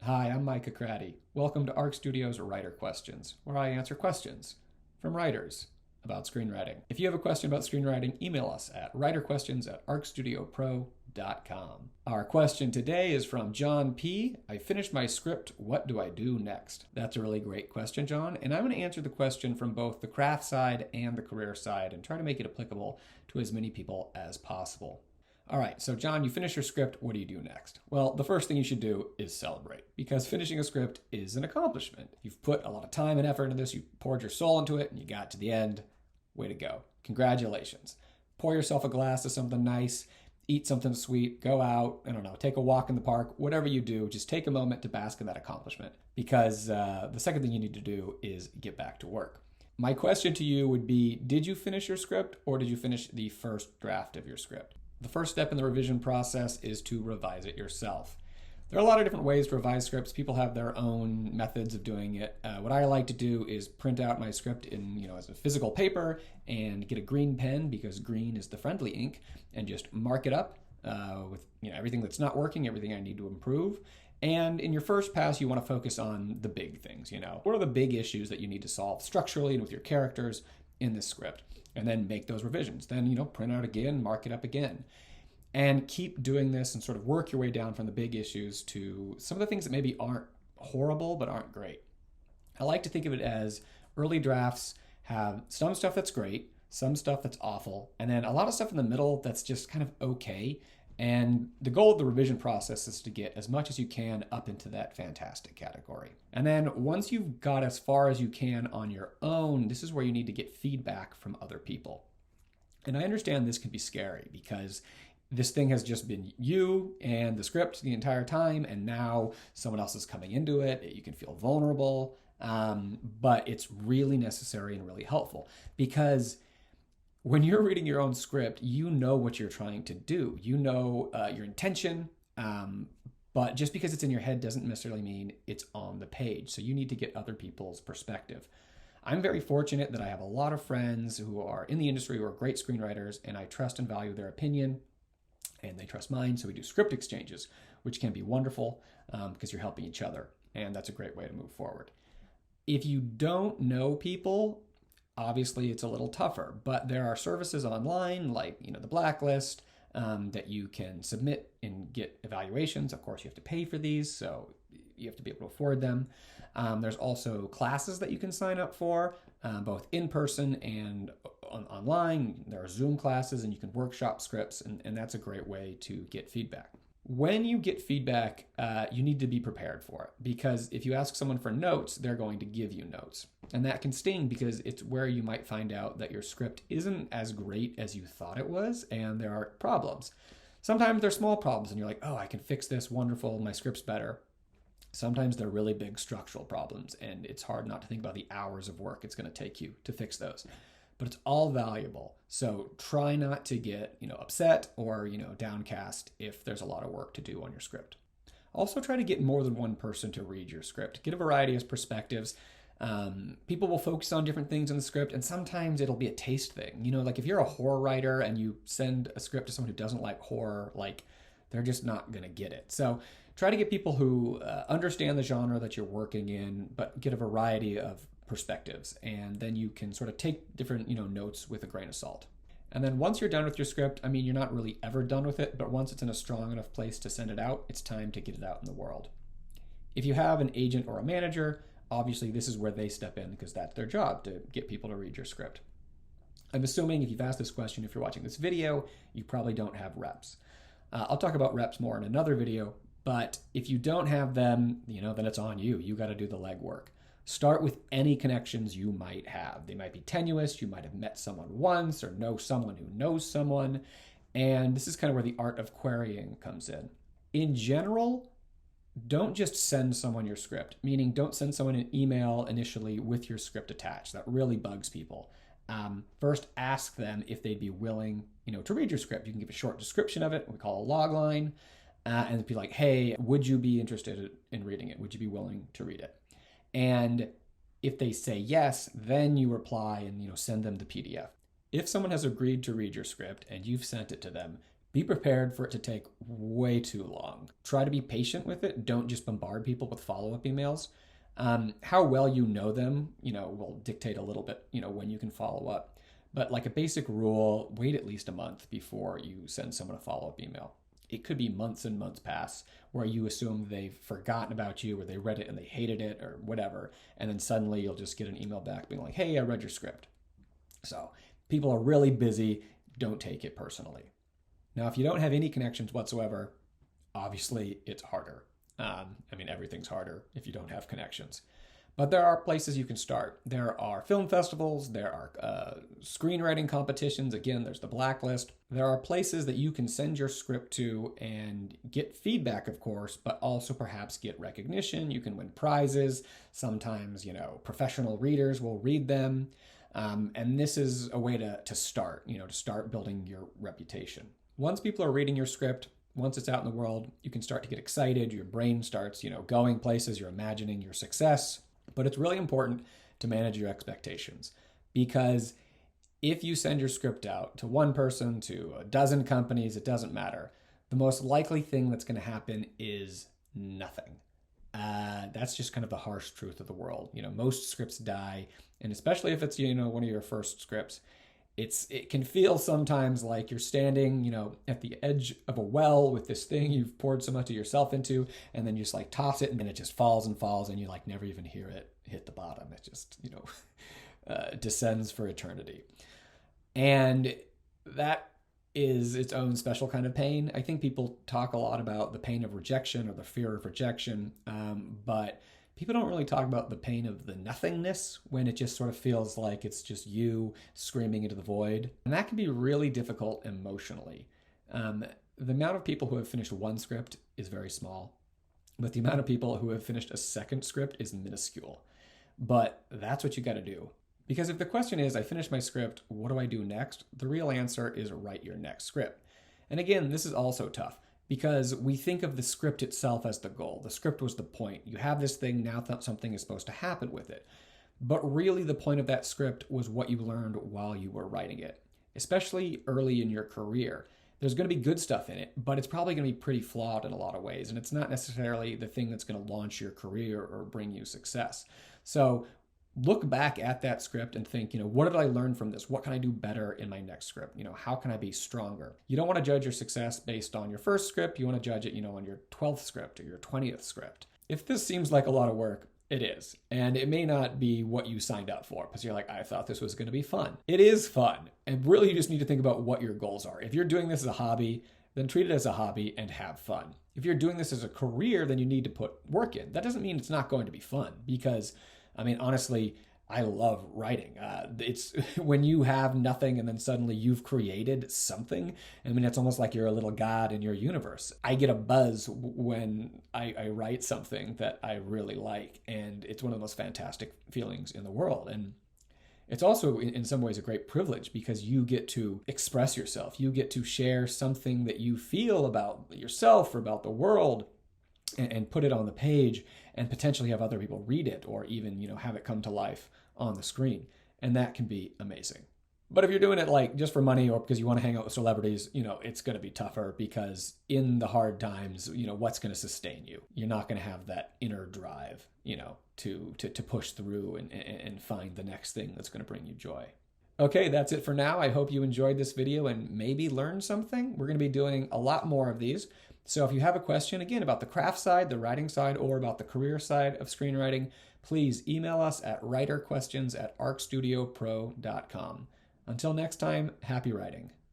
Hi, I'm Micah. Welcome to Arc Studios Writer Questions, where I answer questions from writers about screenwriting. If you have a question about screenwriting, email us at writerquestions@arcstudiopro.com. Our question today is from John P. I finished my script. What do I do next? That's a really great question, John, and I'm going to answer the question from both the craft side and the career side and try to make it applicable to as many people as possible. All right, so John, you finish your script. What do you do next? Well, the first thing you should do is celebrate, because finishing a script is an accomplishment. You've put a lot of time and effort into this. You poured your soul into it, and you got to the end. Way to go. Congratulations. Pour yourself a glass of something nice, eat something sweet, go out, I don't know, take a walk in the park, whatever you do, just take a moment to bask in that accomplishment, because the second thing you need to do is get back to work. My question to you would be, did you finish your script, or did you finish the first draft of your script? The first step in the revision process is to revise it yourself. There are a lot of different ways to revise scripts. People have their own methods of doing it. What I like to do is print out my script in, as a physical paper and get a green pen, because green is the friendly ink, and just mark it up with everything that's not working, everything I need to improve. And in your first pass, you want to focus on the big things. What are the big issues that you need to solve structurally and with your characters in this script? And then make those revisions. Then, print out again, mark it up again. And keep doing this and sort of work your way down from the big issues to some of the things that maybe aren't horrible but aren't great. I like to think of it as early drafts have some stuff that's great, some stuff that's awful, and then a lot of stuff in the middle that's just kind of okay. And the goal of the revision process is to get as much as you can up into that fantastic category. And then once you've got as far as you can on your own, this is where you need to get feedback from other people. And I understand this can be scary, because this thing has just been you and the script the entire time, and now someone else is coming into it. You can feel vulnerable, but it's really necessary and really helpful, because when you're reading your own script, you know what you're trying to do. You know your intention, but just because it's in your head doesn't necessarily mean it's on the page. So you need to get other people's perspective. I'm very fortunate that I have a lot of friends who are in the industry who are great screenwriters, and I trust and value their opinion, and they trust mine. So we do script exchanges, which can be wonderful because you're helping each other, and that's a great way to move forward. If you don't know people, obviously, it's a little tougher, but there are services online like the Blacklist that you can submit and get evaluations. Of course, you have to pay for these, so you have to be able to afford them. There's also classes that you can sign up for, both in person and online. There are Zoom classes, and you can workshop scripts, and that's a great way to get feedback. When you get feedback, you need to be prepared for it, because if you ask someone for notes, they're going to give you notes. And that can sting, because it's where you might find out that your script isn't as great as you thought it was, and there are problems. Sometimes they're small problems, and you're like, oh, I can fix this, wonderful, my script's better. Sometimes they're really big structural problems, and it's hard not to think about the hours of work it's going to take you to fix those. But it's all valuable. So try not to get, upset or, downcast if there's a lot of work to do on your script. Also try to get more than one person to read your script. Get a variety of perspectives. People will focus on different things in the script, and sometimes it'll be a taste thing. Like if you're a horror writer and you send a script to someone who doesn't like horror, they're just not going to get it. So try to get people who understand the genre that you're working in, but get a variety of perspectives, and then you can sort of take different notes with a grain of salt. And then once you're done with your script, you're not really ever done with it, but once it's in a strong enough place to send it out, it's time to get it out in the world. If you have an agent or a manager, obviously this is where they step in, because that's their job, to get people to read your script. I'm assuming if you've asked this question, if you're watching this video, you probably don't have reps. I'll talk about reps more in another video, but if you don't have them, then it's on you. You got to do the legwork. Start with any connections you might have. They might be tenuous. You might have met someone once or know someone who knows someone. And this is kind of where the art of querying comes in. In general, don't just send someone your script, meaning don't send someone an email initially with your script attached. That really bugs people. First, ask them if they'd be willing, to read your script. You can give a short description of it, what we call a log line, and be like, hey, would you be interested in reading it? Would you be willing to read it? And if they say yes, then you reply and send them the PDF. If someone has agreed to read your script and you've sent it to them, be prepared for it to take way too long. Try to be patient with it. Don't just bombard people with follow-up emails. How well you know them, will dictate a little bit, when you can follow up. But like a basic rule, wait at least a month before you send someone a follow-up email. It could be months and months pass where you assume they've forgotten about you or they read it and they hated it or whatever. And then suddenly you'll just get an email back being like, hey, I read your script. So people are really busy. Don't take it personally. Now, if you don't have any connections whatsoever, obviously it's harder. Everything's harder if you don't have connections. But there are places you can start. There are film festivals, there are screenwriting competitions. Again, there's the blacklist. There are places that you can send your script to and get feedback, of course, but also perhaps get recognition. You can win prizes. Sometimes, professional readers will read them. And this is a way to start, to start building your reputation. Once people are reading your script, once it's out in the world, you can start to get excited. Your brain starts, going places. You're imagining your success. But it's really important to manage your expectations, because if you send your script out to one person, to a dozen companies, it doesn't matter. The most likely thing that's going to happen is nothing. That's just kind of the harsh truth of the world. Most scripts die, and especially if it's, one of your first scripts, it can feel sometimes like you're standing, at the edge of a well with this thing you've poured so much of yourself into, and then you just like toss it and then it just falls and falls and you like never even hear it hit the bottom. It just, descends for eternity. And that is its own special kind of pain. I think people talk a lot about the pain of rejection or the fear of rejection, but people don't really talk about the pain of the nothingness, when it just sort of feels like it's just you screaming into the void. And that can be really difficult emotionally. The amount of people who have finished one script is very small, but the amount of people who have finished a second script is minuscule. But that's what you got to do. Because if the question is, I finished my script, what do I do next? The real answer is write your next script. And again, this is also tough, because we think of the script itself as the goal. The script was the point. You have this thing, now something is supposed to happen with it. But really the point of that script was what you learned while you were writing it, especially early in your career. There's going to be good stuff in it, but it's probably going to be pretty flawed in a lot of ways. And it's not necessarily the thing that's going to launch your career or bring you success. So look back at that script and think, what did I learn from this? What can I do better in my next script? How can I be stronger? You don't want to judge your success based on your first script. You want to judge it, on your 12th script or your 20th script. If this seems like a lot of work, it is. And it may not be what you signed up for, because you're like, I thought this was going to be fun. It is fun. And really, you just need to think about what your goals are. If you're doing this as a hobby, then treat it as a hobby and have fun. If you're doing this as a career, then you need to put work in. That doesn't mean it's not going to be fun, because honestly, I love writing. It's when you have nothing and then suddenly you've created something. It's almost like you're a little god in your universe. I get a buzz when I write something that I really like, and it's one of the most fantastic feelings in the world. And it's also in some ways a great privilege, because you get to express yourself. You get to share something that you feel about yourself or about the world, and put it on the page and potentially have other people read it, or even, have it come to life on the screen. And that can be amazing. But if you're doing it like just for money or because you want to hang out with celebrities, it's going to be tougher, because in the hard times, what's going to sustain you? You're not going to have that inner drive, to push through and find the next thing that's going to bring you joy. Okay, that's it for now. I hope you enjoyed this video and maybe learned something. We're going to be doing a lot more of these. So if you have a question, again, about the craft side, the writing side, or about the career side of screenwriting, please email us at writerquestions@arcstudiopro.com. Until next time, happy writing.